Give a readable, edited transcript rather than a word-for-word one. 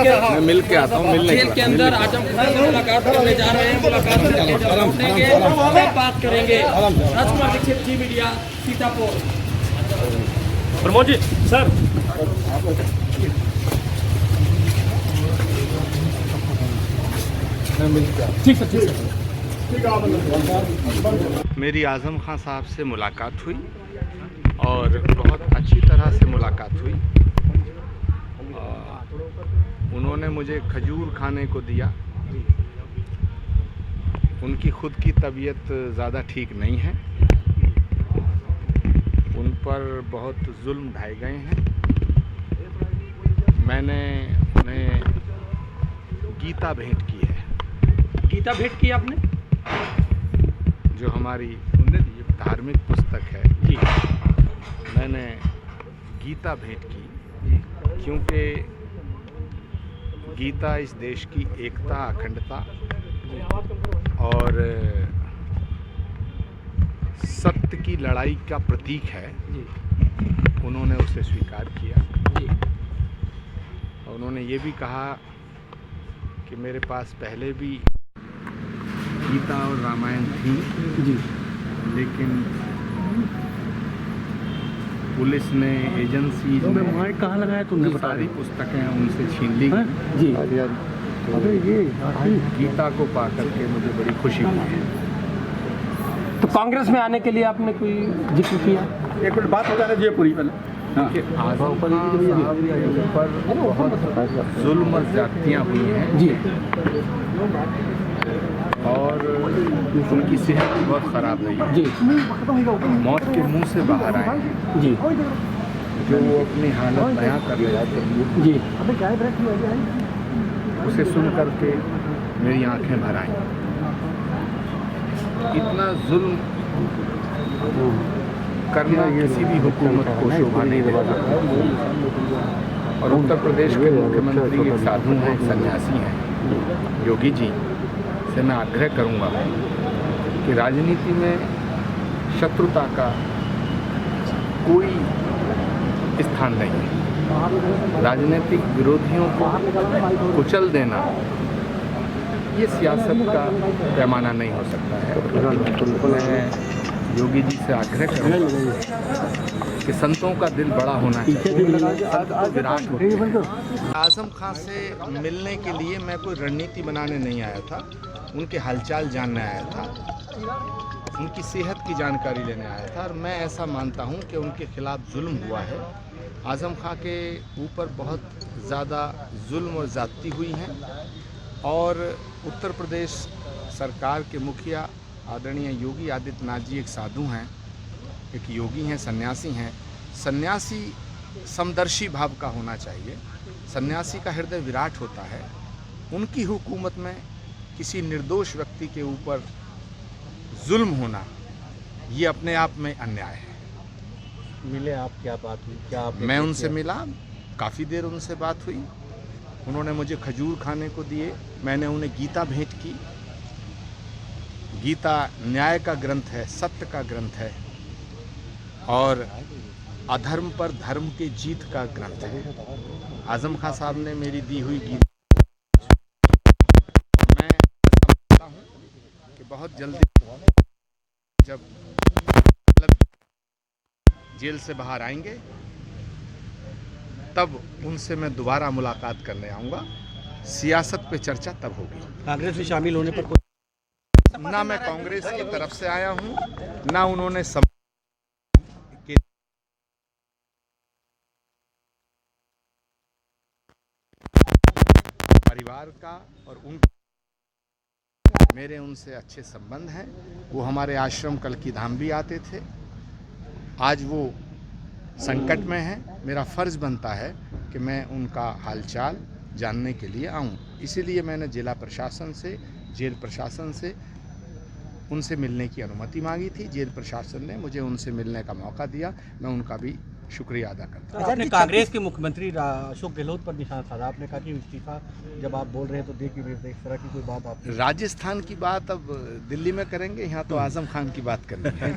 मैं मिल के आता हूँ। मिलने जेल के अंदर आजम खान से मुलाकात करने जा रहे हैं। मुलाकात करके जब लौटेंगे तब बात करेंगे। राजकुमार दीक्षित, जी मीडिया, सीतापुर। प्रमोद जी सर, ठीक है, ठीक है। मेरी आज़म खान साहब से मुलाकात हुई और बहुत अच्छी तरह से मुलाकात हुई। उन्होंने मुझे खजूर खाने को दिया। उनकी खुद की तबीयत ज़्यादा ठीक नहीं है। उन पर बहुत जुल्म ढाए गए हैं। मैंने उन्हें गीता भेंट की है। गीता भेंट की आपने? जो हमारी धार्मिक पुस्तक है जी, मैंने गीता भेंट की, क्योंकि गीता इस देश की एकता, अखंडता और सत्य की लड़ाई का प्रतीक है। उन्होंने उसे स्वीकार किया और उन्होंने ये भी कहा कि मेरे पास पहले भी गीता और रामायण थी जी, लेकिन पुलिस ने, एजेंसी ने कहाँ लगाया तुमने? सारी पुस्तकें उनसे छीन ली जी। तो गीता को पा करके मुझे बड़ी खुशी हुई है। तो कांग्रेस में आने के लिए आपने कोई जिक्र किया? एक मिनट बात हो जाने दीजिए पूरी पहले। कि आज़म खान साहब के ऊपर बहुत जुल्म और ज्यादतियाँ हुई हैं जी, और उनकी सेहत भी बहुत ख़राब रही है जी, मौत के मुंह से बाहर आए हैं। जी, जो वो अपनी हालत बयां कर रहे थे जी, उसे सुन करके मेरी आंखें भर आईं। इतना जुल्म करना किसी भी हुकूमत को शोभा नहीं देता। और उत्तर प्रदेश के मुख्यमंत्री एक साधु हैं, एक सन्यासी हैं, योगी जी से मैं आग्रह करूंगा कि राजनीति में शत्रुता का कोई स्थान नहीं है। राजनीतिक विरोधियों को कुचल देना ये सियासत का पैमाना नहीं हो सकता है। मैं योगी जी से आग्रह करूंगा कि संतों का दिल बड़ा होना चाहिए, संत तो विराट होते हैं। आज़म खान से मिलने के लिए मैं कोई रणनीति बनाने नहीं आया था, उनके हालचाल जानने आया था, उनकी सेहत की जानकारी लेने आया था। और मैं ऐसा मानता हूं कि उनके खिलाफ जुल्म हुआ है। आज़म खान के ऊपर बहुत ज़्यादा जुल्म और ज़्यादती हुई हैं और उत्तर प्रदेश सरकार के मुखिया आदरणीय योगी आदित्यनाथ जी एक साधु हैं, एक योगी हैं, सन्यासी हैं। सन्यासी समदर्शी भाव का होना चाहिए। सन्यासी का हृदय विराट होता है। उनकी हुकूमत में किसी निर्दोष व्यक्ति के ऊपर जुल्म होना ये अपने आप में अन्याय है। मिले आप, क्या बात हुई? क्या आप? मैं उनसे मिला, काफ़ी देर उनसे बात हुई। उन्होंने मुझे खजूर खाने को दिए, मैंने उन्हें गीता भेंट की। गीता न्याय का ग्रंथ है, सत्य का ग्रंथ है और अधर्म पर धर्म की जीत का ग्रंथ है। आज़म खान साहब ने मेरी दी हुई गीता, मैं समझता हूँ कि बहुत जल्दी जब जेल से बाहर आएंगे तब उनसे मैं दोबारा मुलाकात करने आऊँगा। सियासत पे चर्चा तब होगी। कांग्रेस में शामिल होने पर ना मैं कांग्रेस की तरफ से आया हूँ, ना उन्होंने परिवार का और मेरे उनसे अच्छे संबंध हैं। वो हमारे आश्रम कल्की धाम भी आते थे। आज वो संकट में हैं। मेरा फ़र्ज़ बनता है कि मैं उनका हालचाल जानने के लिए आऊं। इसीलिए मैंने जिला प्रशासन से, जेल प्रशासन से उनसे मिलने की अनुमति मांगी थी। जेल प्रशासन ने मुझे उनसे मिलने का मौका दिया। मैं उनका भी शुक्रिया अदा करता हूँ। आपने कांग्रेस के मुख्यमंत्री अशोक गहलोत पर निशाना साधा। आपने कहा कि इस्तीफा जब आप बोल रहे हैं तो देखिए इस तरह की कोई बात आप राजस्थान की बात अब दिल्ली में करेंगे, यहाँ तो आज़म खान की बात करनी है।